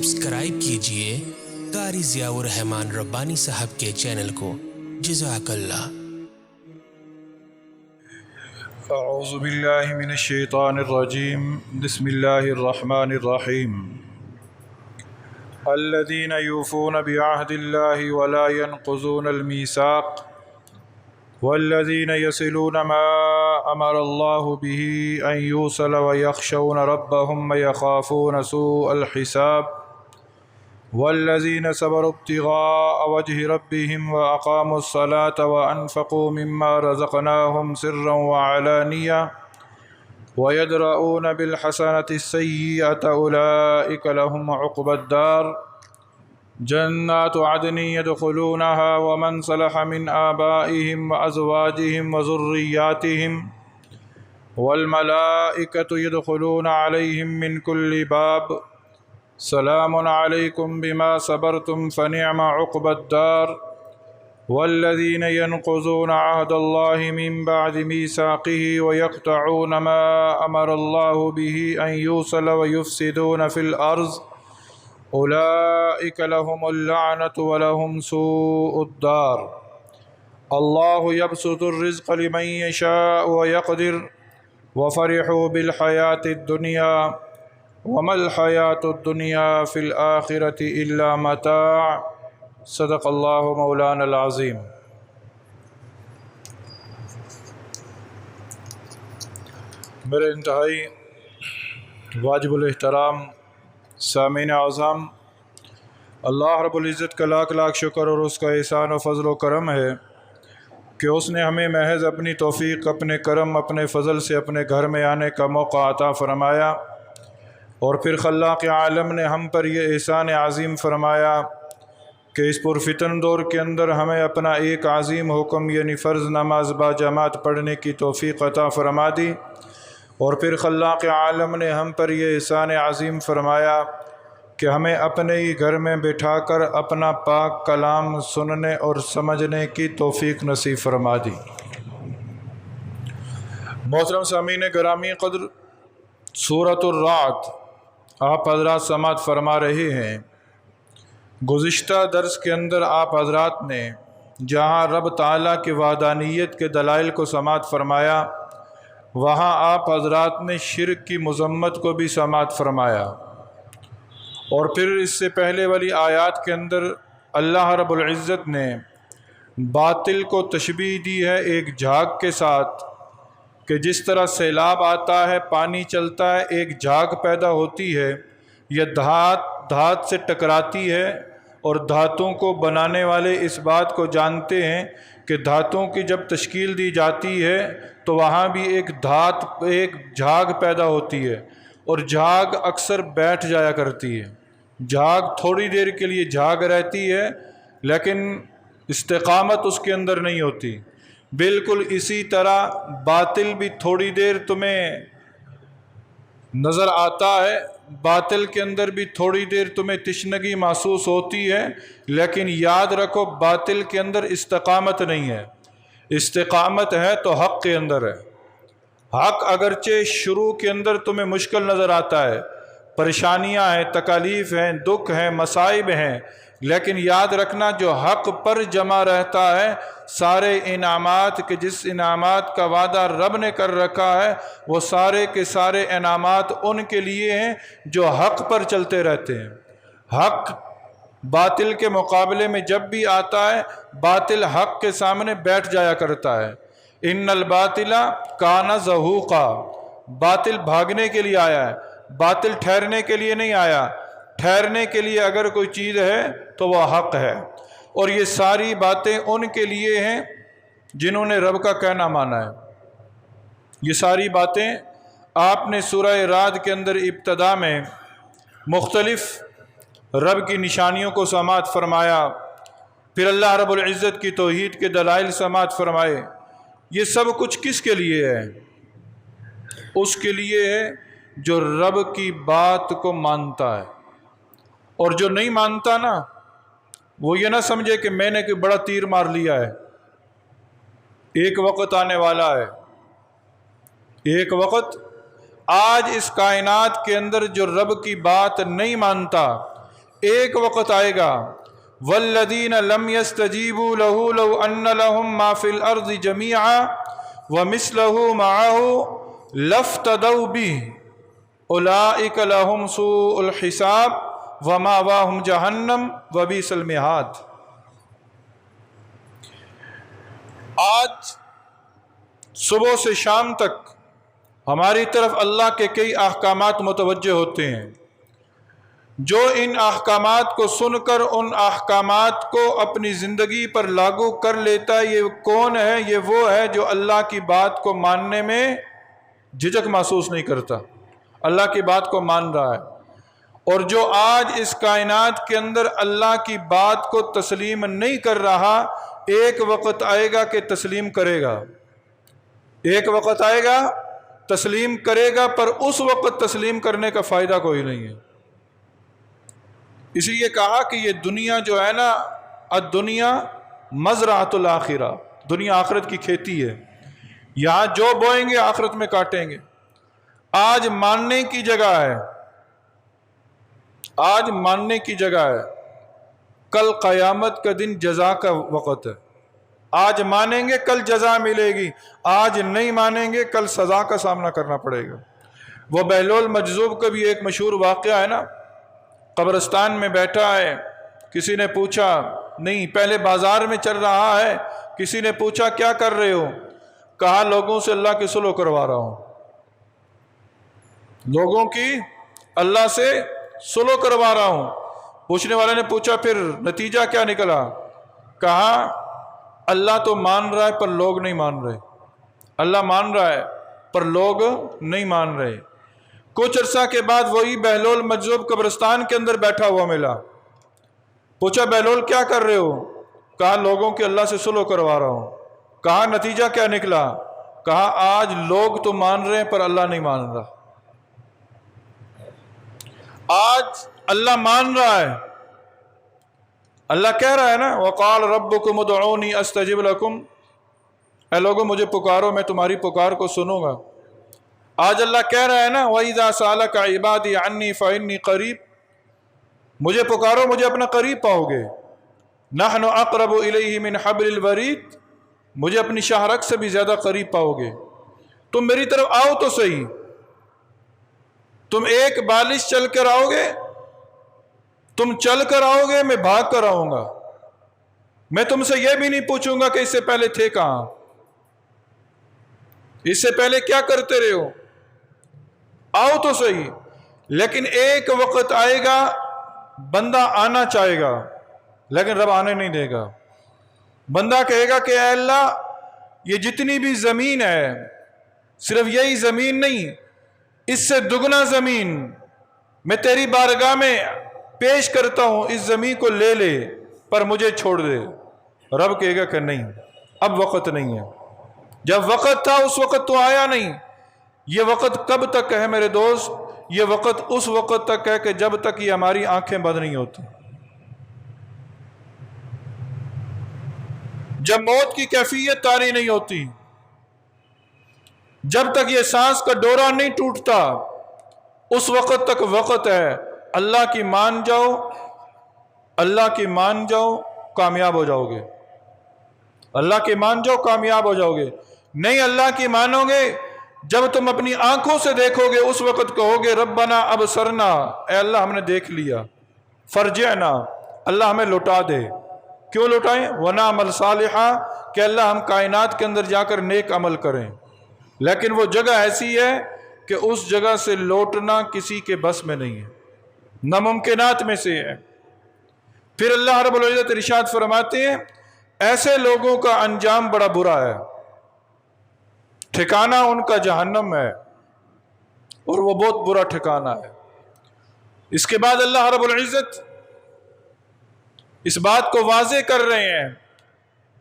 Subscribe کیجئے قاری ضیاء الرحمن ربانی صاحب کے چینل کو۔ جزاک اللہ۔ اعوذ باللہ من الشیطان الرجیم، بسم اللہ الرحمن الرحیم۔ الذین یوفون بعہد اللہ ولا ينقضون المیثاق والذین یصلون ما امر اللہ به ان یوصل ویخشون ربهم ویخافون سوء الحساب والذین صبروا ابتغاء وجہ ربهم واقاموا الصلاة وانفقوا مما رزقناهم سرا وعلانیہ ويدرؤون بالحسنة السيئة أولئك لهم عقبى الدار جنات عدن يدخلونها ومن صلح من آبائهم وأزواجهم وذرياتهم والملائكة يدخلون عليهم من كل باب سلام عليكم بما صبرتم فنعم عقبى الدار والذين ينقضون عهد الله من بعد ميثاقه ويقطعون ما أمر الله به أن يوصل ويفسدون في الأرض أولئك لهم اللعنة ولهم سوء الدار الله يبسط الرزق لمن يشاء ويقدر وفرحوا بالحياة الدنيا وما الحياة الدنيا في الآخرة إلا متاع صدق اللہ مولانا العظیم۔ میرے انتہائی واجب الاحترام سامعین اعظم، اللہ رب العزت کا لاکھ لاکھ شکر اور اس کا احسان و فضل و کرم ہے کہ اس نے ہمیں محض اپنی توفیق، اپنے کرم، اپنے فضل سے اپنے گھر میں آنے کا موقع عطا فرمایا، اور پھر خلاق عالم نے ہم پر یہ احسان عظیم فرمایا کہ اس پرفتن دور کے اندر ہمیں اپنا ایک عظیم حکم یعنی فرض نماز با جماعت پڑھنے کی توفیق عطا فرما دی، اور پھر خلاق عالم نے ہم پر یہ احسان عظیم فرمایا کہ ہمیں اپنے ہی گھر میں بٹھا کر اپنا پاک کلام سننے اور سمجھنے کی توفیق نصیب فرما دی۔ محترم سامعین گرامی قدر، سورۃ الرعد آپ حضرات سماعت فرما رہے ہیں۔ گزشتہ درس کے اندر آپ حضرات نے جہاں رب تعالیٰ کی وحدانیت کے دلائل کو سماعت فرمایا، وہاں آپ حضرات نے شرک کی مذمت کو بھی سماعت فرمایا، اور پھر اس سے پہلے والی آیات کے اندر اللہ رب العزت نے باطل کو تشبیہ دی ہے ایک جھاگ کے ساتھ، کہ جس طرح سیلاب آتا ہے، پانی چلتا ہے، ایک جھاگ پیدا ہوتی ہے، یہ دھات سے ٹکراتی ہے، اور دھاتوں کو بنانے والے اس بات کو جانتے ہیں کہ دھاتوں کی جب تشکیل دی جاتی ہے تو وہاں بھی ایک جھاگ پیدا ہوتی ہے، اور جھاگ اکثر بیٹھ جایا کرتی ہے۔ جھاگ تھوڑی دیر کے لیے جھاگ رہتی ہے، لیکن استقامت اس کے اندر نہیں ہوتی۔ بالکل اسی طرح باطل بھی تھوڑی دیر تمہیں نظر آتا ہے، باطل کے اندر بھی تھوڑی دیر تمہیں تشنگی محسوس ہوتی ہے، لیکن یاد رکھو باطل کے اندر استقامت نہیں ہے، استقامت ہے تو حق کے اندر ہے۔ حق اگرچہ شروع کے اندر تمہیں مشکل نظر آتا ہے، پریشانیاں ہیں، تکالیف ہیں، دکھ ہیں، مصائب ہیں، لیکن یاد رکھنا جو حق پر جمع رہتا ہے، سارے انعامات کے جس انعامات کا وعدہ رب نے کر رکھا ہے، وہ سارے کے سارے انعامات ان کے لیے ہیں جو حق پر چلتے رہتے ہیں۔ حق باطل کے مقابلے میں جب بھی آتا ہے، باطل حق کے سامنے بیٹھ جایا کرتا ہے۔ ان الباطل کان زہوقا، باطل بھاگنے کے لیے آیا ہے، باطل ٹھہرنے کے لیے نہیں آیا۔ ٹھہرنے کے لیے اگر کوئی چیز ہے تو وہ حق ہے، اور یہ ساری باتیں ان کے لیے ہیں جنہوں نے رب کا کہنا مانا ہے۔ یہ ساری باتیں آپ نے سورہ رعد کے اندر ابتدا میں مختلف رب کی نشانیوں کو سماعت فرمایا، پھر اللہ رب العزت کی توحید کے دلائل سماعت فرمائے۔ یہ سب کچھ کس کے لیے ہے؟ اس کے لیے ہے جو رب کی بات کو مانتا ہے، اور جو نہیں مانتا نا، وہ یہ نہ سمجھے کہ میں نے کوئی بڑا تیر مار لیا ہے۔ ایک وقت آنے والا ہے، ایک وقت آج اس کائنات کے اندر جو رب کی بات نہیں مانتا، ایک وقت آئے گا والذین لم یستجیبوا لہ لو ان لہم ما فی الارض جمیعا ومثلہ معہ لافتدوا بہ اولئک لہم سوء الحساب ومأواہم جہنم وبئس المہاد۔ آج صبح سے شام تک ہماری طرف اللہ کے کئی احکامات متوجہ ہوتے ہیں، جو ان احکامات کو سن کر ان احکامات کو اپنی زندگی پر لاگو کر لیتا ہے، یہ کون ہے؟ یہ وہ ہے جو اللہ کی بات کو ماننے میں جھجک محسوس نہیں کرتا، اللہ کی بات کو مان رہا ہے۔ اور جو آج اس کائنات کے اندر اللہ کی بات کو تسلیم نہیں کر رہا، ایک وقت آئے گا کہ تسلیم کرے گا، ایک وقت آئے گا تسلیم کرے گا، پر اس وقت تسلیم کرنے کا فائدہ کوئی نہیں ہے۔ اسی لیے کہا کہ یہ دنیا جو ہے نا، الدنیا مزرعۃ الآخرہ، دنیا آخرت کی کھیتی ہے، یہاں جو بوئیں گے آخرت میں کاٹیں گے۔ آج ماننے کی جگہ ہے، آج ماننے کی جگہ ہے، کل قیامت کا دن جزا کا وقت ہے۔ آج مانیں گے کل جزا ملے گی، آج نہیں مانیں گے کل سزا کا سامنا کرنا پڑے گا۔ وہ بہلول مجذوب کا بھی ایک مشہور واقعہ ہے نا، قبرستان میں بیٹھا ہے، کسی نے پوچھا، نہیں پہلے بازار میں چل رہا ہے، کسی نے پوچھا کیا کر رہے ہو؟ کہا لوگوں سے اللہ کی صلح کروا رہا ہوں، لوگوں کی اللہ سے صلح کروا رہا ہوں۔ پوچھنے والے نے پوچھا پھر نتیجہ کیا نکلا؟ کہا اللہ تو مان رہا ہے پر لوگ نہیں مان رہے، اللہ مان رہا ہے پر لوگ نہیں مان رہے۔ کچھ عرصہ کے بعد وہی بہلول مجذوب قبرستان کے اندر بیٹھا ہوا ملا، پوچھا بہلول کیا کر رہے ہو؟ کہا لوگوں کے اللہ سے صلح کروا رہا ہوں۔ کہا نتیجہ کیا نکلا؟ کہا آج لوگ تو مان رہے ہیں پر اللہ نہیں مان رہا، آج اللہ مان رہا ہے، اللہ کہہ رہا ہے نا وقال ربکم ادعونی استجب لکم، اے لوگوں مجھے پکارو میں تمہاری پکار کو سنوں گا۔ آج اللہ کہہ رہا ہے نا وَإِذَا سَأَلَكَ عِبَادِي عَنِّي فَإِنِّي قَرِيب، مجھے پکارو مجھے اپنا قریب پاؤ گے۔ نَحْنُ أَقْرَبُ إِلَيْهِ مِنْ حَبْلِ الْوَرِيدِ، مجھے اپنی شاہ رگ سے بھی زیادہ قریب پاؤ گے۔ تم میری طرف آؤ تو صحیح، تم ایک بالش چل کر آؤ گے، تم چل کر آؤ گے، میں بھاگ کر آؤں گا، میں تم سے یہ بھی نہیں پوچھوں گا کہ اس سے پہلے تھے کہاں، اس سے پہلے کیا کرتے رہے ہو، آؤ تو صحیح۔ لیکن ایک وقت آئے گا بندہ آنا چاہے گا لیکن رب آنے نہیں دے گا۔ بندہ کہے گا کہ اے اللہ یہ جتنی بھی زمین ہے، صرف یہی زمین نہیں، اس سے دگنا زمین میں تیری بارگاہ میں پیش کرتا ہوں، اس زمین کو لے لے پر مجھے چھوڑ دے۔ رب کہے گا کہ نہیں، اب وقت نہیں ہے، جب وقت تھا اس وقت تو آیا نہیں۔ یہ وقت کب تک ہے میرے دوست؟ یہ وقت اس وقت تک ہے کہ جب تک یہ ہماری آنکھیں بند نہیں ہوتی، جب موت کی کیفیت طاری نہیں ہوتی، جب تک یہ سانس کا ڈورا نہیں ٹوٹتا، اس وقت تک وقت ہے۔ اللہ کی مان جاؤ، اللہ کی مان جاؤ، کامیاب ہو جاؤ گے، اللہ کی مان جاؤ کامیاب ہو جاؤ گے۔ نہیں اللہ کی مانو گے جب تم اپنی آنکھوں سے دیکھو گے اس وقت کہو گے ربنا ابصرنا، اے اللہ ہم نے دیکھ لیا، فرجعنا، اللہ ہمیں لوٹا دے۔ کیوں لوٹائیں؟ ونعمل صالحا، کہ اللہ ہم کائنات کے اندر جا کر نیک عمل کریں۔ لیکن وہ جگہ ایسی ہے کہ اس جگہ سے لوٹنا کسی کے بس میں نہیں ہے، ناممکنات میں سے ہے۔ پھر اللہ رب العزت ارشاد فرماتے ہیں ایسے لوگوں کا انجام بڑا برا ہے، ٹھکانہ ان کا جہنم ہے، اور وہ بہت برا ٹھکانہ ہے۔ اس کے بعد اللہ رب العزت اس بات کو واضح کر رہے ہیں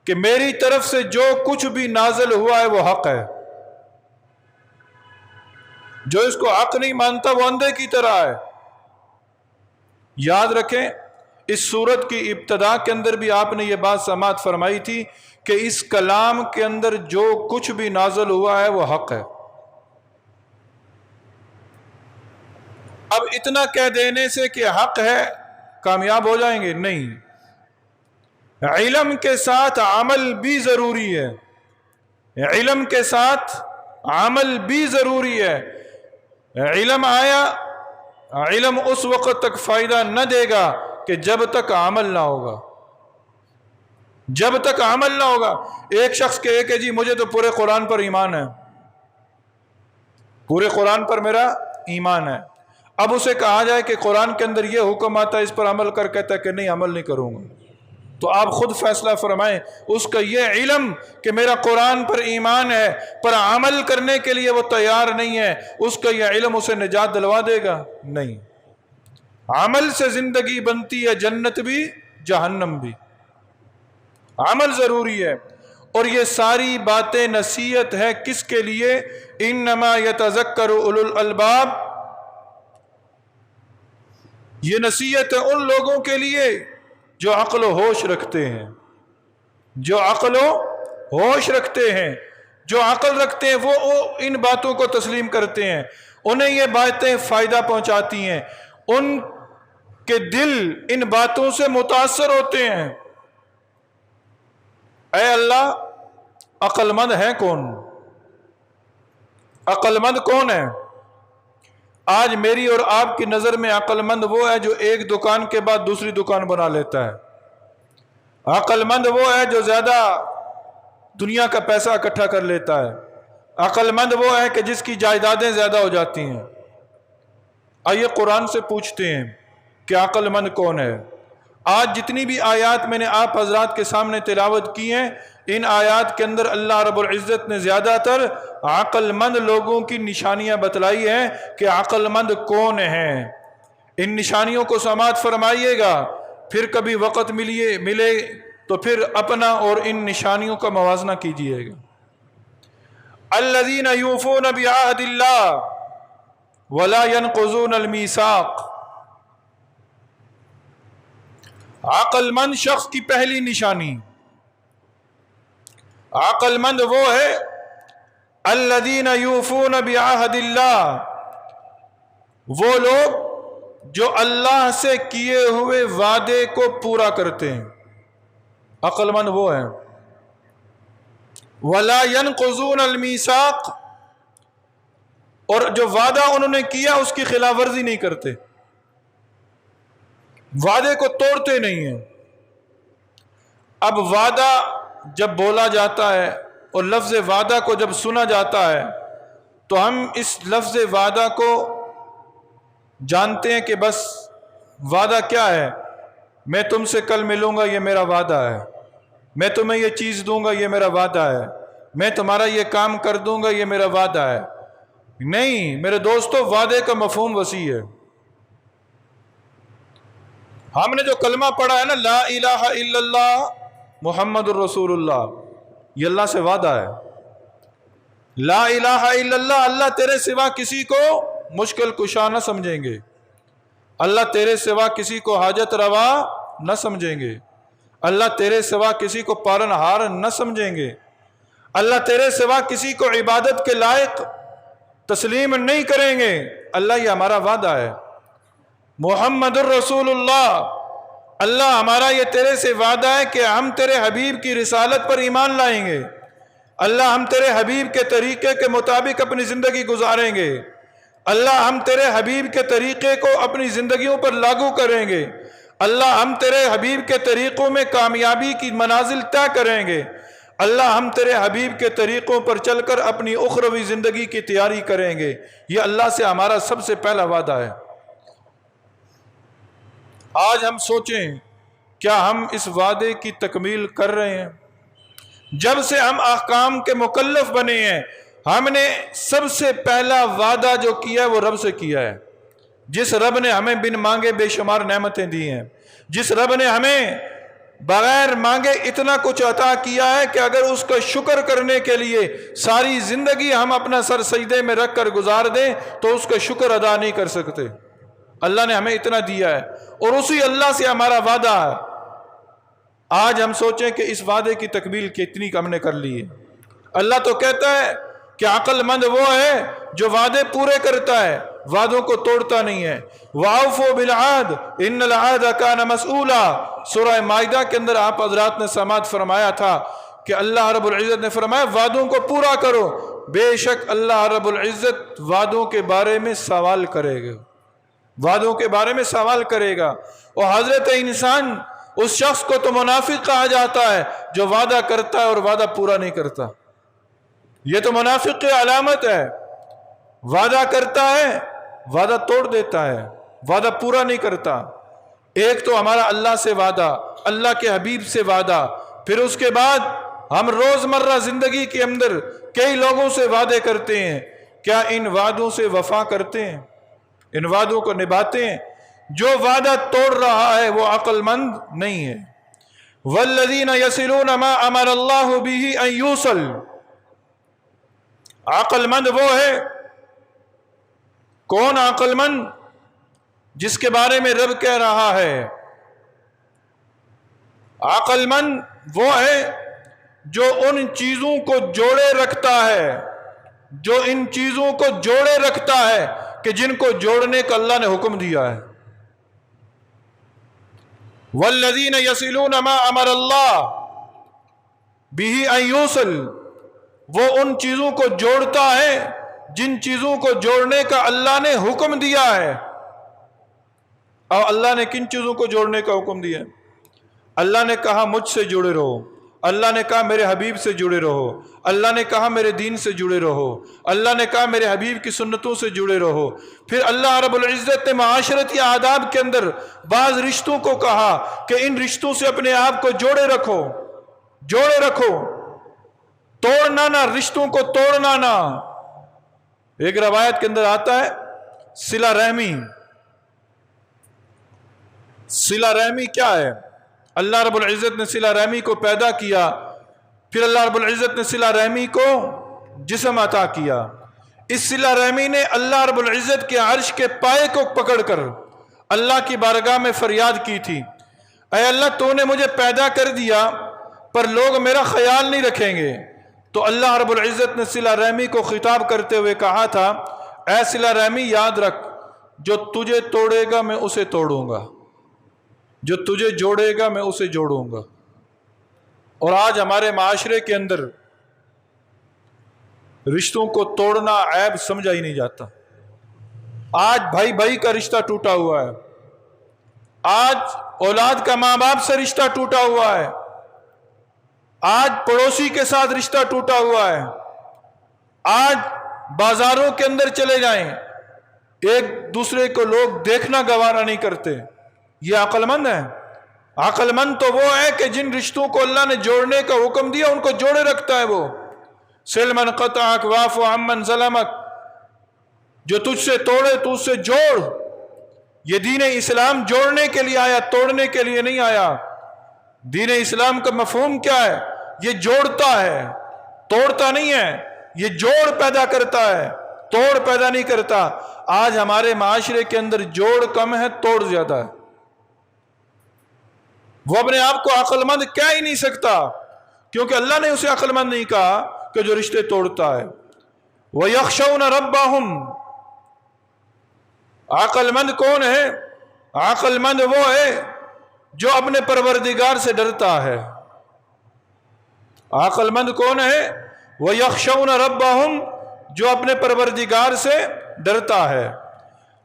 کہ میری طرف سے جو کچھ بھی نازل ہوا ہے وہ حق ہے، جو اس کو حق نہیں مانتا وہ اندھے کی طرح ہے۔ یاد رکھیں اس سورت کی ابتدا کے اندر بھی آپ نے یہ بات سماعت فرمائی تھی کہ اس کلام کے اندر جو کچھ بھی نازل ہوا ہے وہ حق ہے۔ اب اتنا کہہ دینے سے کہ حق ہے کامیاب ہو جائیں گے؟ نہیں، علم کے ساتھ عمل بھی ضروری ہے، علم کے ساتھ عمل بھی ضروری ہے۔ علم آیا، علم اس وقت تک فائدہ نہ دے گا کہ جب تک عمل نہ ہوگا، جب تک عمل نہ ہوگا۔ ایک شخص کہے کہ جی مجھے تو پورے قرآن پر ایمان ہے، پورے قرآن پر میرا ایمان ہے، اب اسے کہا جائے کہ قرآن کے اندر یہ حکم آتا ہے اس پر عمل کر، کہتا ہے کہ نہیں عمل نہیں کروں گا، تو آپ خود فیصلہ فرمائیں، اس کا یہ علم کہ میرا قرآن پر ایمان ہے پر عمل کرنے کے لیے وہ تیار نہیں ہے، اس کا یہ علم اسے نجات دلوا دے گا؟ نہیں۔ عمل سے زندگی بنتی ہے، جنت بھی جہنم بھی، عمل ضروری ہے۔ اور یہ ساری باتیں نصیحت ہے کس کے لیے؟ انما یتذکر اولو الالباب، یہ نصیحت ہے ان لوگوں کے لیے جو عقل و ہوش رکھتے ہیں، جو عقل و ہوش رکھتے ہیں، جو عقل رکھتے ہیں وہ ان باتوں کو تسلیم کرتے ہیں، انہیں یہ باتیں فائدہ پہنچاتی ہیں، ان کے دل ان باتوں سے متاثر ہوتے ہیں۔ اے اللہ، عقل مند ہے کون؟ عقل مند کون ہے؟ آج میری اور آپ کی نظر میں عقل مند وہ ہے جو ایک دکان کے بعد دوسری دکان بنا لیتا ہے، عقل مند وہ ہے جو زیادہ دنیا کا پیسہ اکٹھا کر لیتا ہے، عقل مند وہ ہے کہ جس کی جائیدادیں زیادہ ہو جاتی ہیں۔ آئیے قرآن سے پوچھتے ہیں کہ عقل مند کون ہے۔ آج جتنی بھی آیات میں نے آپ حضرات کے سامنے تلاوت کی ہیں، ان آیات کے اندر اللہ رب العزت نے زیادہ تر عقل مند لوگوں کی نشانیاں بتلائی ہیں کہ عقل مند کون ہیں۔ ان نشانیوں کو سماعت فرمائیے گا، پھر کبھی وقت ملے تو پھر اپنا اور ان نشانیوں کا موازنہ کیجیے گا۔ الذین یوفون بعہد اللہ ولا ينقضون المیثاق، عقل مند شخص کی پہلی نشانی، عقل مند وہ ہے الذین یوفون بعہد اللہ، وہ لوگ جو اللہ سے کیے ہوئے وعدے کو پورا کرتے ہیں، عقل مند وہ ہیں۔ ولا ينقضون المیثاق، اور جو وعدہ انہوں نے کیا اس کی خلاف ورزی نہیں کرتے، وعدے کو توڑتے نہیں ہیں۔ اب وعدہ جب بولا جاتا ہے اور لفظ وعدہ کو جب سنا جاتا ہے تو ہم اس لفظ وعدہ کو جانتے ہیں کہ بس وعدہ کیا ہے، میں تم سے کل ملوں گا، یہ میرا وعدہ ہے، میں تمہیں یہ چیز دوں گا، یہ میرا وعدہ ہے، میں تمہارا یہ کام کر دوں گا، یہ میرا وعدہ ہے۔ نہیں میرے دوستو، وعدے کا مفہوم وسیع ہے۔ ہم نے جو کلمہ پڑھا ہے نا، لا الہ الا اللہ محمد الرسول اللہ، یہ اللہ سے وعدہ ہے۔ لا الہ الا اللہ، اللہ تیرے سوا کسی کو مشکل کشا نہ سمجھیں گے، اللہ تیرے سوا کسی کو حاجت روا نہ سمجھیں گے، اللہ تیرے سوا کسی کو پالن ہار نہ سمجھیں گے، اللہ تیرے سوا کسی کو عبادت کے لائق تسلیم نہیں کریں گے، اللہ یہ ہمارا وعدہ ہے۔ محمد الرسول اللہ، اللہ ہمارا یہ تیرے سے وعدہ ہے کہ ہم تیرے حبیب کی رسالت پر ایمان لائیں گے، اللہ ہم تیرے حبیب کے طریقے کے مطابق اپنی زندگی گزاریں گے، اللہ ہم تیرے حبیب کے طریقے کو اپنی زندگیوں پر لاگو کریں گے، اللہ ہم تیرے حبیب کے طریقوں میں کامیابی کی منازل طے کریں گے، اللہ ہم تیرے حبیب کے طریقوں پر چل کر اپنی اخروی زندگی کی تیاری کریں گے۔ یہ اللہ سے ہمارا سب سے پہلا وعدہ ہے۔ آج ہم سوچیں کیا ہم اس وعدے کی تکمیل کر رہے ہیں؟ جب سے ہم احکام کے مکلف بنے ہیں، ہم نے سب سے پہلا وعدہ جو کیا ہے وہ رب سے کیا ہے، جس رب نے ہمیں بن مانگے بے شمار نعمتیں دی ہیں، جس رب نے ہمیں بغیر مانگے اتنا کچھ عطا کیا ہے کہ اگر اس کا شکر کرنے کے لیے ساری زندگی ہم اپنا سر سجدے میں رکھ کر گزار دیں تو اس کا شکر ادا نہیں کر سکتے۔ اللہ نے ہمیں اتنا دیا ہے اور اسی اللہ سے ہمارا وعدہ ہے۔ آج ہم سوچیں کہ اس وعدے کی تکمیل کتنی ہم نے کر لی ہے۔ اللہ تو کہتا ہے کہ عقل مند وہ ہے جو وعدے پورے کرتا ہے، وعدوں کو توڑتا نہیں ہے۔ وَأَوْفُوا بِالْعَهْدِ إِنَّ الْعَهْدَ كَانَ مَسْئُولًا، سورہ مائدہ کے اندر آپ حضرات نے سماعت فرمایا تھا کہ اللہ رب العزت نے فرمایا وعدوں کو پورا کرو، بے شک اللہ رب العزت وعدوں کے بارے میں سوال کرے گا، وعدوں کے بارے میں سوال کرے گا۔ اور حضرت انسان اس شخص کو تو منافق کہا جاتا ہے جو وعدہ کرتا ہے اور وعدہ پورا نہیں کرتا، یہ تو منافق کی علامت ہے، وعدہ کرتا ہے وعدہ توڑ دیتا ہے، وعدہ پورا نہیں کرتا۔ ایک تو ہمارا اللہ سے وعدہ، اللہ کے حبیب سے وعدہ، پھر اس کے بعد ہم روزمرہ زندگی کے اندر کئی لوگوں سے وعدے کرتے ہیں، کیا ان وعدوں سے وفا کرتے ہیں؟ ان وعدوں کو نبھاتے ہیں؟ جو وعدہ توڑ رہا ہے وہ عقل مند نہیں ہے۔ وَالَّذِينَ يَصِلُونَ مَا أَمَرَ اللَّهُ بِهِ أَن يُوصَلَ، عقل مند وہ ہے، کون عقل مند؟ جس کے بارے میں رب کہہ رہا ہے عقل مند وہ ہے جو ان چیزوں کو جوڑے رکھتا ہے، جو ان چیزوں کو جوڑے رکھتا ہے کہ جن کو جوڑنے کا اللہ نے حکم دیا ہے۔ وَالَّذِينَ يَصِلُونَ مَا أَمَرَ اللَّهُ بِهِ أَن يُوصَلَ، وہ ان چیزوں کو جوڑتا ہے جن چیزوں کو جوڑنے کا اللہ نے حکم دیا ہے۔ اور اللہ نے کن چیزوں کو جوڑنے کا حکم دیا ہے؟ اللہ نے کہا مجھ سے جڑے رہو، اللہ نے کہا میرے حبیب سے جڑے رہو، اللہ نے کہا میرے دین سے جڑے رہو، اللہ نے کہا میرے حبیب کی سنتوں سے جڑے رہو۔ پھر اللہ رب العزت نے معاشرتی آداب کے اندر بعض رشتوں کو کہا کہ ان رشتوں سے اپنے آپ کو جوڑے رکھو، جوڑے رکھو، توڑنا نہ، رشتوں کو توڑنا نہ۔ ایک روایت کے اندر آتا ہے صلہ رحمی، صلہ رحمی کیا ہے؟ اللہ رب العزت نے صلہ رحمی کو پیدا کیا، پھر اللہ رب العزت نے صلہ رحمی کو جسم عطا کیا۔ اس صلہ رحمی نے اللہ رب العزت کے عرش کے پائے کو پکڑ کر اللہ کی بارگاہ میں فریاد کی تھی، اے اللہ تو نے مجھے پیدا کر دیا پر لوگ میرا خیال نہیں رکھیں گے۔ تو اللہ رب العزت نے صلہ رحمی کو خطاب کرتے ہوئے کہا تھا اے صلہ رحمی یاد رکھ، جو تجھے توڑے گا میں اسے توڑوں گا، جو تجھے جوڑے گا میں اسے جوڑوں گا۔ اور آج ہمارے معاشرے کے اندر رشتوں کو توڑنا عیب سمجھا ہی نہیں جاتا۔ آج بھائی بھائی کا رشتہ ٹوٹا ہوا ہے، آج اولاد کا ماں باپ سے رشتہ ٹوٹا ہوا ہے، آج پڑوسی کے ساتھ رشتہ ٹوٹا ہوا ہے، آج بازاروں کے اندر چلے جائیں ایک دوسرے کو لوگ دیکھنا گوارا نہیں کرتے۔ یہ عقل مند ہے؟ عقل مند تو وہ ہے کہ جن رشتوں کو اللہ نے جوڑنے کا حکم دیا ان کو جوڑے رکھتا ہے۔ وہ سل من قطعک واعف عمن ظلمک، جو تجھ سے توڑے تو اس سے جوڑ۔ یہ دین اسلام جوڑنے کے لیے آیا، توڑنے کے لیے نہیں آیا۔ دین اسلام کا مفہوم کیا ہے؟ یہ جوڑتا ہے، توڑتا نہیں ہے، یہ جوڑ پیدا کرتا ہے، توڑ پیدا نہیں کرتا۔ آج ہمارے معاشرے کے اندر جوڑ کم ہے، توڑ زیادہ ہے۔ وہ اپنے آپ کو عقل مند کہہ ہی نہیں سکتا کیونکہ اللہ نے اسے عقل مند نہیں کہا کہ جو رشتے توڑتا ہے۔ وَيَخْشَوْنَ رَبَّهُمْ، عقل مند کون ہے؟ عقل مند وہ ہے جو اپنے پروردگار سے ڈرتا ہے۔ عقل مند کون ہے؟ وَيَخْشَوْنَ رَبَّهُمْ، جو اپنے پروردگار سے ڈرتا ہے۔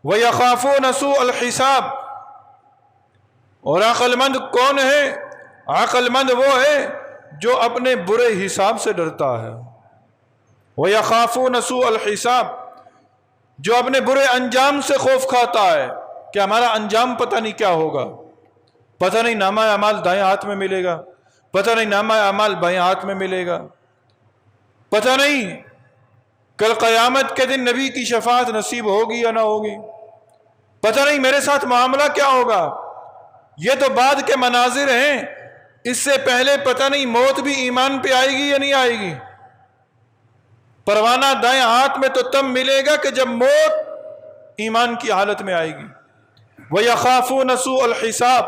وَيَخَافُونَ سُوءَ الْحِسَابِ، اور عقل مند کون ہے؟ عقل مند وہ ہے جو اپنے برے حساب سے ڈرتا ہے۔ وَيَخَافُونَ سُوءَ الْحِسَابِ، جو اپنے برے انجام سے خوف کھاتا ہے کہ ہمارا انجام پتہ نہیں کیا ہوگا، پتہ نہیں نامہ اعمال دائیں ہاتھ میں ملے گا، پتہ نہیں نامہ اعمال بائیں ہاتھ میں ملے گا، پتہ نہیں کل قیامت کے دن نبی کی شفاعت نصیب ہوگی یا نہ ہوگی، پتہ نہیں میرے ساتھ معاملہ کیا ہوگا۔ یہ تو بعد کے مناظر ہیں، اس سے پہلے پتہ نہیں موت بھی ایمان پہ آئے گی یا نہیں آئے گی۔ پروانہ دائیں ہاتھ میں تو تب ملے گا کہ جب موت ایمان کی حالت میں آئے گی۔ وَيَخَافُونَ سُوءَ الْحِسَابِ،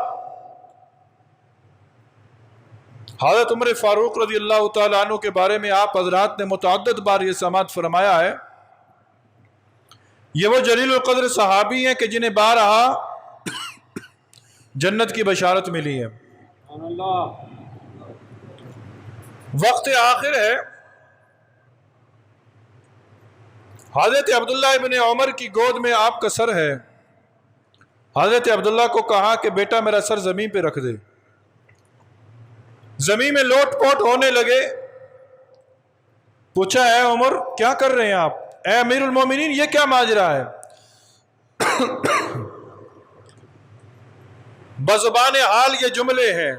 حضرت عمر فاروق رضی اللہ تعالیٰ عنہ کے بارے میں آپ حضرات نے متعدد بار یہ سماعت فرمایا ہے یہ وہ جلیل القدر صحابی ہیں کہ جنہیں بارہا جنت کی بشارت ملی ہے۔ وقت آخر ہے، حضرت عبداللہ ابن عمر کی گود میں آپ کا سر ہے۔ حضرت عبداللہ کو کہا کہ بیٹا میرا سر زمین پہ رکھ دے۔ زمین میں لوٹ پوٹ ہونے لگے۔ پوچھا اے عمر کیا کر رہے ہیں آپ؟ اے امیر المومنین یہ کیا ماجرا ہے؟ بزبان حال یہ جملے ہیں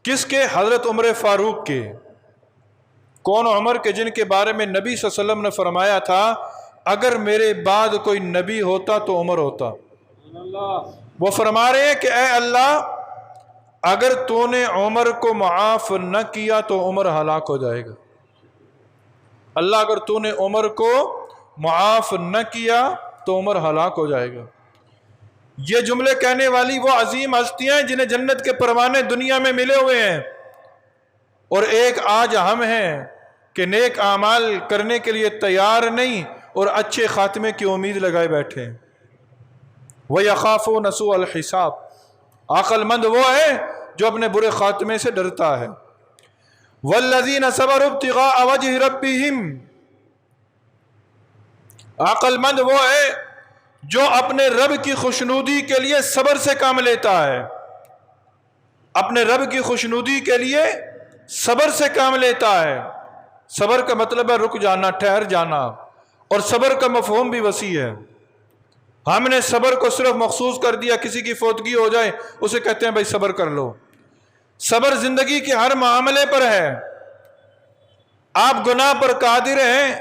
کس کے؟ حضرت عمر فاروق کے۔ کون عمر کے؟ جن کے بارے میں نبی صلی اللہ علیہ وسلم نے فرمایا تھا اگر میرے بعد کوئی نبی ہوتا تو عمر ہوتا۔ وہ فرما رہے ہیں کہ اے اللہ اگر تو نے عمر کو معاف نہ کیا تو عمر ہلاک ہو جائے گا۔ اللہ اگر تو نے عمر کو معاف نہ کیا تو عمر ہلاک ہو جائے گا۔ یہ جملے کہنے والی وہ عظیم ہستیاں ہیں جنہیں جنت کے پروانے دنیا میں ملے ہوئے ہیں، اور ایک آج ہم ہیں کہ نیک اعمال کرنے کے لیے تیار نہیں اور اچھے خاتمے کی امید لگائے بیٹھے ہیں۔ وَيَخَافُونَ سُوءَ الْحِسَابِ، عقل مند وہ ہے جو اپنے برے خاتمے سے ڈرتا ہے۔ وَالَّذِينَ صَبَرُوا ابْتِغَاءَ وَجْهِ رَبِّهِمْ، عقل مند وہ ہے جو اپنے رب کی خوشنودی کے لیے صبر سے کام لیتا ہے۔ اپنے رب کی خوشنودی کے لیے صبر سے کام لیتا ہے۔ صبر کا مطلب ہے رک جانا، ٹھہر جانا، اور صبر کا مفہوم بھی وسیع ہے۔ ہم نے صبر کو صرف مخصوص کر دیا، کسی کی فوتگی ہو جائے اسے کہتے ہیں بھائی صبر کر لو۔ صبر زندگی کے ہر معاملے پر ہے۔ آپ گناہ پر قادر ہیں،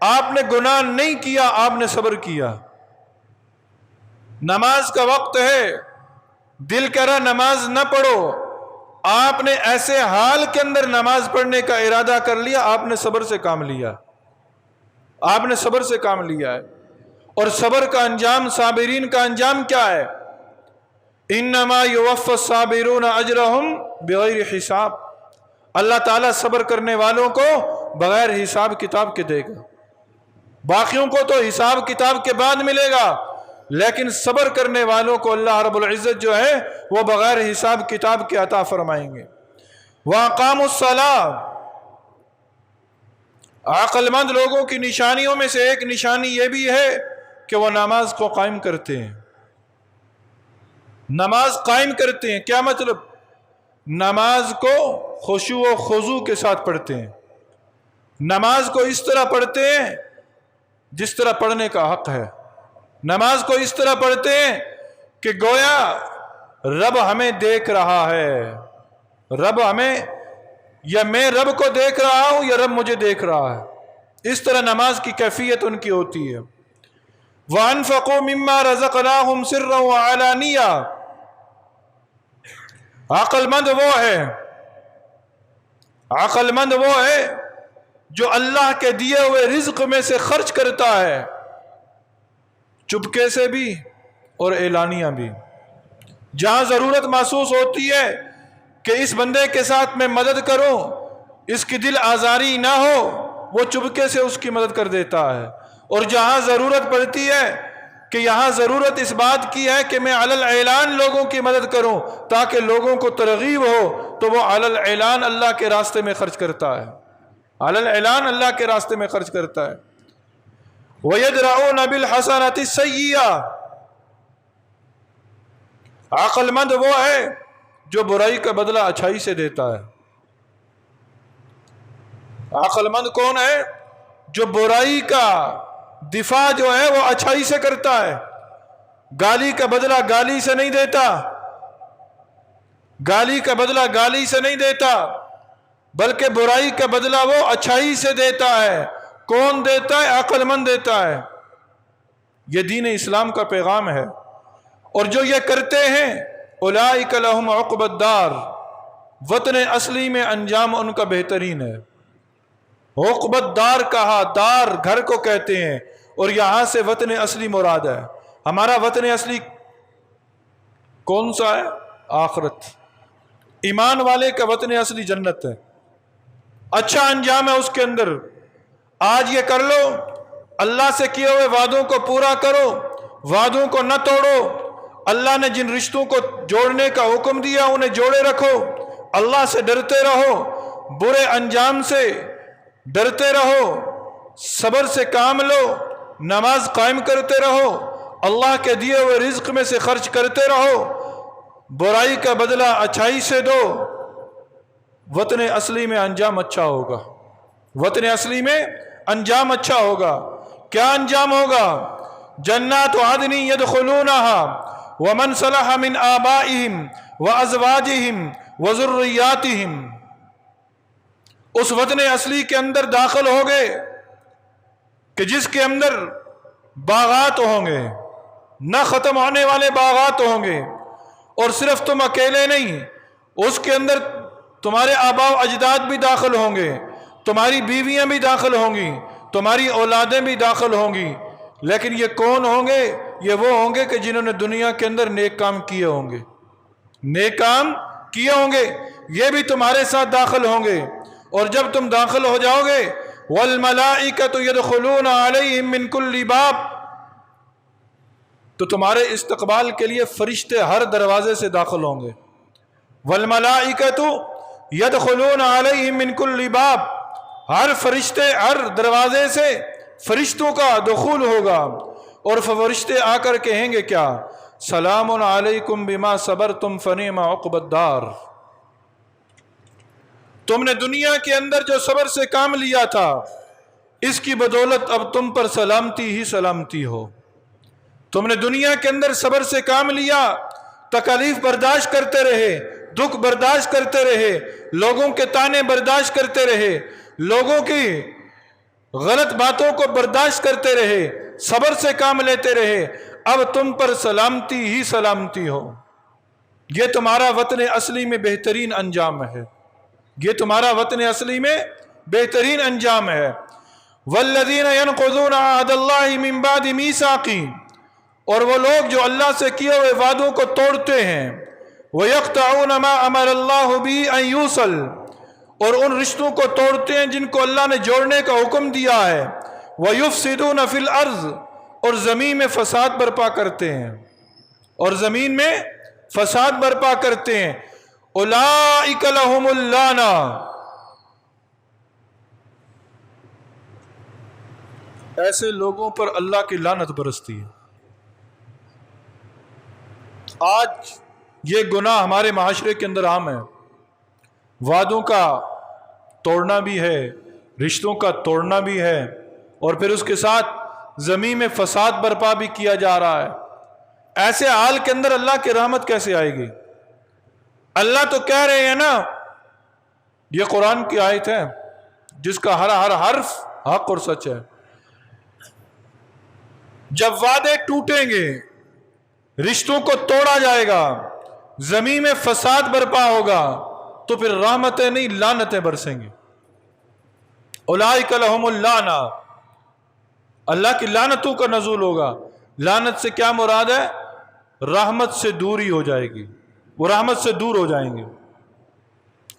آپ نے گناہ نہیں کیا، آپ نے صبر کیا۔ نماز کا وقت ہے، دل کہہ رہا نماز نہ پڑھو، آپ نے ایسے حال کے اندر نماز پڑھنے کا ارادہ کر لیا، آپ نے صبر سے کام لیا، آپ نے صبر سے کام لیا ہے۔ اور صبر کا انجام، صابرین کا انجام کیا ہے؟ انما یوفی الصابرون اجرہم بغیر حساب، اللہ تعالیٰ صبر کرنے والوں کو بغیر حساب کتاب کے دے گا۔ باقیوں کو تو حساب کتاب کے بعد ملے گا، لیکن صبر کرنے والوں کو اللہ رب العزت جو ہے وہ بغیر حساب کتاب کے عطا فرمائیں گے۔ وَأَقَامُوا الصَّلَاةَ، عقل مند لوگوں کی نشانیوں میں سے ایک نشانی یہ بھی ہے کہ وہ نماز کو قائم کرتے ہیں۔ نماز قائم کرتے ہیں کیا مطلب؟ نماز کو خشوع و خضوع کے ساتھ پڑھتے ہیں۔ نماز کو اس طرح پڑھتے ہیں جس طرح پڑھنے کا حق ہے۔ نماز کو اس طرح پڑھتے ہیں کہ گویا رب ہمیں دیکھ رہا ہے، رب ہمیں، یا میں رب کو دیکھ رہا ہوں یا رب مجھے دیکھ رہا ہے۔ اس طرح نماز کی کیفیت ان کی ہوتی ہے۔ وَأَنفَقُوا مِمَّا رَزَقْنَاهُمْ سِرًّا وَعَلَانِيَةً، عقل مند وہ ہے، عقل مند وہ ہے جو اللہ کے دیے ہوئے رزق میں سے خرچ کرتا ہے، چپکے سے بھی اور اعلانیہ بھی۔ جہاں ضرورت محسوس ہوتی ہے کہ اس بندے کے ساتھ میں مدد کروں، اس کی دل آزاری نہ ہو، وہ چپکے سے اس کی مدد کر دیتا ہے۔ اور جہاں ضرورت پڑتی ہے کہ یہاں ضرورت اس بات کی ہے کہ میں علی الاعلان لوگوں کی مدد کروں تاکہ لوگوں کو ترغیب ہو، تو وہ علی الاعلان اللہ کے راستے میں خرچ کرتا ہے، علی الاعلان اللہ کے راستے میں خرچ کرتا ہے۔ وَيَدْرَعُونَ بِالْحَسَنَةِ السَّيِّئَةَ، عقل مند وہ ہے جو برائی کا بدلہ اچھائی سے دیتا ہے۔ عقل مند کون ہے؟ جو برائی کا دفاع جو ہے وہ اچھائی سے کرتا ہے، گالی کا بدلہ گالی سے نہیں دیتا، گالی کا بدلہ گالی سے نہیں دیتا، بلکہ برائی کا بدلہ وہ اچھائی سے دیتا ہے۔ کون دیتا ہے؟ عقل مند دیتا ہے۔ یہ دین اسلام کا پیغام ہے، اور جو یہ کرتے ہیں اولئک لہم عقبی الدار، وطن اصلی میں انجام ان کا بہترین ہے۔ عقبی الدار کہا، دار گھر کو کہتے ہیں، اور یہاں سے وطن اصلی مراد ہے۔ ہمارا وطن اصلی کون سا ہے؟ آخرت۔ ایمان والے کا وطن اصلی جنت ہے، اچھا انجام ہے اس کے اندر۔ آج یہ کر لو، اللہ سے کیے ہوئے وعدوں کو پورا کرو، وعدوں کو نہ توڑو، اللہ نے جن رشتوں کو جوڑنے کا حکم دیا انہیں جوڑے رکھو، اللہ سے ڈرتے رہو، برے انجام سے ڈرتے رہو، صبر سے کام لو، نماز قائم کرتے رہو، اللہ کے دیے ہوئے رزق میں سے خرچ کرتے رہو، برائی کا بدلہ اچھائی سے دو، وطن اصلی میں انجام اچھا ہوگا، وطن اصلی میں انجام اچھا ہوگا۔ کیا انجام ہوگا؟ جنات عدن يدخلونها ومن صلح من آبائهم وازواجهم وذرياتهم، اس وطن اصلی کے اندر داخل ہوگے کہ جس کے اندر باغات ہوں گے، نہ ختم ہونے والے باغات ہوں گے، اور صرف تم اکیلے نہیں، اس کے اندر تمہارے آباء و اجداد بھی داخل ہوں گے، تمہاری بیویاں بھی داخل ہوں گی، تمہاری اولادیں بھی داخل ہوں گی۔ لیکن یہ کون ہوں گے؟ یہ وہ ہوں گے کہ جنہوں نے دنیا کے اندر نیک کام کیے ہوں گے، نیک کام کیے ہوں گے، یہ بھی تمہارے ساتھ داخل ہوں گے۔ اور جب تم داخل ہو جاؤ گے وَالْمَلَائِكَةُ يَدْخُلُونَ عَلَيْهِمْ مِنْ كُلِّ بَابٍ، تو تمہارے استقبال کے لیے فرشتے ہر دروازے سے داخل ہوں گے۔ وَالْمَلَائِكَةُ يَدْخُلُونَ عَلَيْهِمْ مِنْ كُلِّ بَابٍ، ہر فرشتے ہر دروازے سے فرشتوں کا دخول ہوگا، اور فرشتے آ کر کہیں گے کیا؟ سلام علیکم بما صبرتم فنعم عقبی الدار، تم نے دنیا کے اندر جو صبر سے کام لیا تھا اس کی بدولت اب تم پر سلامتی ہی سلامتی ہو۔ تم نے دنیا کے اندر صبر سے کام لیا، تکالیف برداشت کرتے رہے، دکھ برداشت کرتے رہے، لوگوں کے تانے برداشت کرتے رہے، لوگوں کی غلط باتوں کو برداشت کرتے رہے، صبر سے کام لیتے رہے، اب تم پر سلامتی ہی سلامتی ہو۔ یہ تمہارا وطن اصلی میں بہترین انجام ہے، یہ تمہارا وطن اصلی میں بہترین انجام ہے۔ والذین ینقضون عہد اللہ من بعد میثاقہ، اور وہ لوگ جو اللہ سے کیے ہوئے وعدوں کو توڑتے ہیں، وَيَقْطَعُونَ مَا أَمَرَ اللَّهُ بِهِ أَن يُوصَلَ، اور ان رشتوں کو توڑتے ہیں جن کو اللہ نے جوڑنے کا حکم دیا ہے، وَيُفْسِدُونَ فِي الْأَرْضِ، اور زمین میں فساد برپا کرتے ہیں، اور زمین میں فساد برپا کرتے ہیں۔ أُولَئِكَ لَهُمُ اللَّعْنَةُ، ایسے لوگوں پر اللہ کی لعنت برستی ہے۔ آج یہ گناہ ہمارے معاشرے کے اندر عام ہے، وعدوں کا توڑنا بھی ہے، رشتوں کا توڑنا بھی ہے، اور پھر اس کے ساتھ زمین میں فساد برپا بھی کیا جا رہا ہے۔ ایسے حال کے اندر اللہ کی رحمت کیسے آئے گی؟ اللہ تو کہہ رہے ہیں نا، یہ قرآن کی آیت ہے جس کا ہر حرف حق اور سچ ہے۔ جب وعدے ٹوٹیں گے، رشتوں کو توڑا جائے گا، زمین میں فساد برپا ہوگا، تو پھر رحمتیں نہیں لعنتیں برسیں گی۔ اولئک لہم اللعنہ، اللہ کی لعنتوں کا نزول ہوگا۔ لعنت سے کیا مراد ہے؟ رحمت سے دوری ہو جائے گی، وہ رحمت سے دور ہو جائیں گے،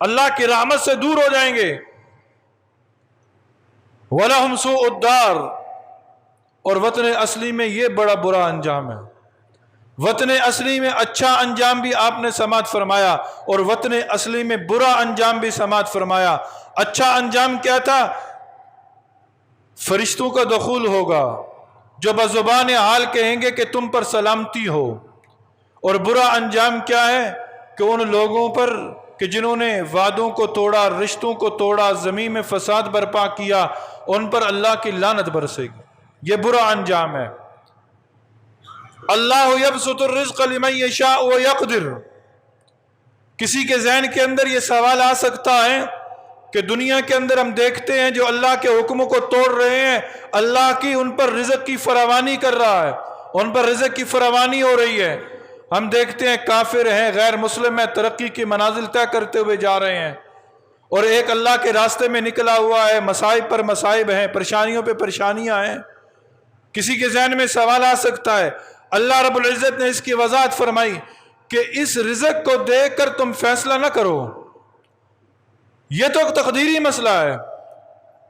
اللہ کی رحمت سے دور ہو جائیں گے۔ وَلَهُمْ سُوءُ الدَّارِ، اور وطن اصلی میں یہ بڑا برا انجام ہے۔ وطن اصلی میں اچھا انجام بھی آپ نے سماعت فرمایا، اور وطن اصلی میں برا انجام بھی سماعت فرمایا۔ اچھا انجام کیا تھا؟ فرشتوں کا دخول ہوگا جو بزبان حال کہیں گے کہ تم پر سلامتی ہو۔ اور برا انجام کیا ہے؟ کہ ان لوگوں پر کہ جنہوں نے وعدوں کو توڑا، رشتوں کو توڑا، زمین میں فساد برپا کیا، ان پر اللہ کی لعنت برسے گی۔ یہ برا انجام ہے۔ اللہ یبسط الرزق لمن یشاء ویقدر، کسی کے ذہن کے اندر یہ سوال آ سکتا ہے کہ دنیا کے اندر ہم دیکھتے ہیں جو اللہ کے حکموں کو توڑ رہے ہیں، اللہ کی ان پر رزق کی فراوانی کر رہا ہے، ان پر رزق کی فراوانی ہو رہی ہے۔ ہم دیکھتے ہیں کافر ہیں، غیر مسلم ہیں، ترقی کی منازل طے کرتے ہوئے جا رہے ہیں، اور ایک اللہ کے راستے میں نکلا ہوا ہے، مصائب پر مصائب ہیں، پریشانیوں پہ پریشانیاں ہیں۔ کسی کے ذہن میں سوال آ سکتا ہے، اللہ رب العزت نے اس کی وضاحت فرمائی کہ اس رزق کو دیکھ کر تم فیصلہ نہ کرو، یہ تو تقدیری مسئلہ ہے،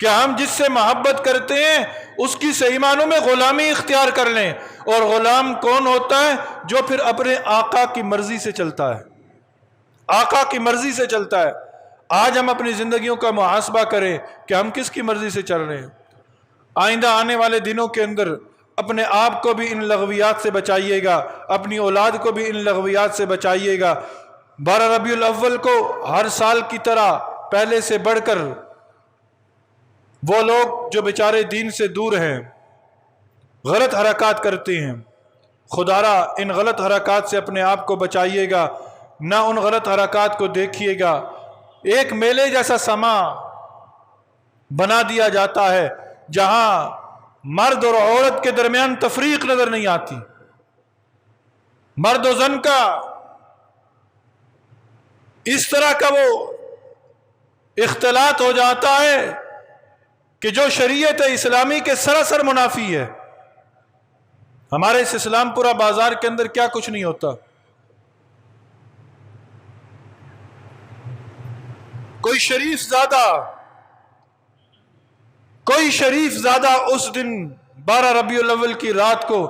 کہ ہم جس سے محبت کرتے ہیں اس کی صحیح معنوں میں غلامی اختیار کر لیں. اور غلام کون ہوتا ہے؟ جو پھر اپنے آقا کی مرضی سے چلتا ہے، آقا کی مرضی سے چلتا ہے. آج ہم اپنی زندگیوں کا محاسبہ کریں کہ ہم کس کی مرضی سے چل رہے ہیں. آئندہ آنے والے دنوں کے اندر اپنے آپ کو بھی ان لغویات سے بچائیے گا، اپنی اولاد کو بھی ان لغویات سے بچائیے گا. 12 ربیع الاول کو ہر سال کی طرح پہلے سے بڑھ کر وہ لوگ جو بیچارے دین سے دور ہیں غلط حرکات کرتے ہیں، خدا را ان غلط حرکات سے اپنے آپ کو بچائیے گا، نہ ان غلط حرکات کو دیکھیے گا. ایک میلے جیسا سما بنا دیا جاتا ہے جہاں مرد اور عورت کے درمیان تفریق نظر نہیں آتی، مرد و زن کا اس طرح کا وہ اختلاط ہو جاتا ہے کہ جو شریعت اسلامی کے سراسر منافی ہے. ہمارے اس اسلام پورا بازار کے اندر کیا کچھ نہیں ہوتا. کوئی شریف زادہ اس دن 12 ربیع الاول کی رات کو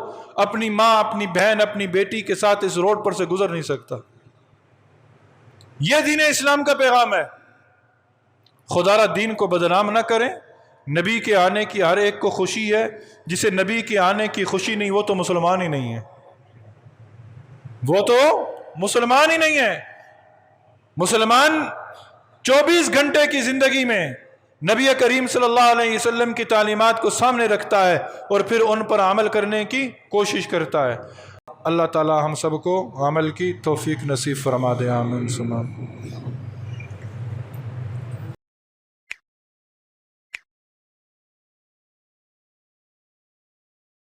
اپنی ماں، اپنی بہن، اپنی بیٹی کے ساتھ اس روڈ پر سے گزر نہیں سکتا. یہ دین اسلام کا پیغام ہے. خدا را دین کو بدنام نہ کریں. نبی کے آنے کی ہر ایک کو خوشی ہے، جسے نبی کے آنے کی خوشی نہیں وہ تو مسلمان ہی نہیں ہے، وہ تو مسلمان ہی نہیں ہے. مسلمان 24 گھنٹے کی زندگی میں نبی کریم صلی اللہ علیہ وسلم کی تعلیمات کو سامنے رکھتا ہے اور پھر ان پر عمل کرنے کی کوشش کرتا ہے. اللہ تعالی ہم سب کو عمل کی توفیق نصیب فرما دے. آمین.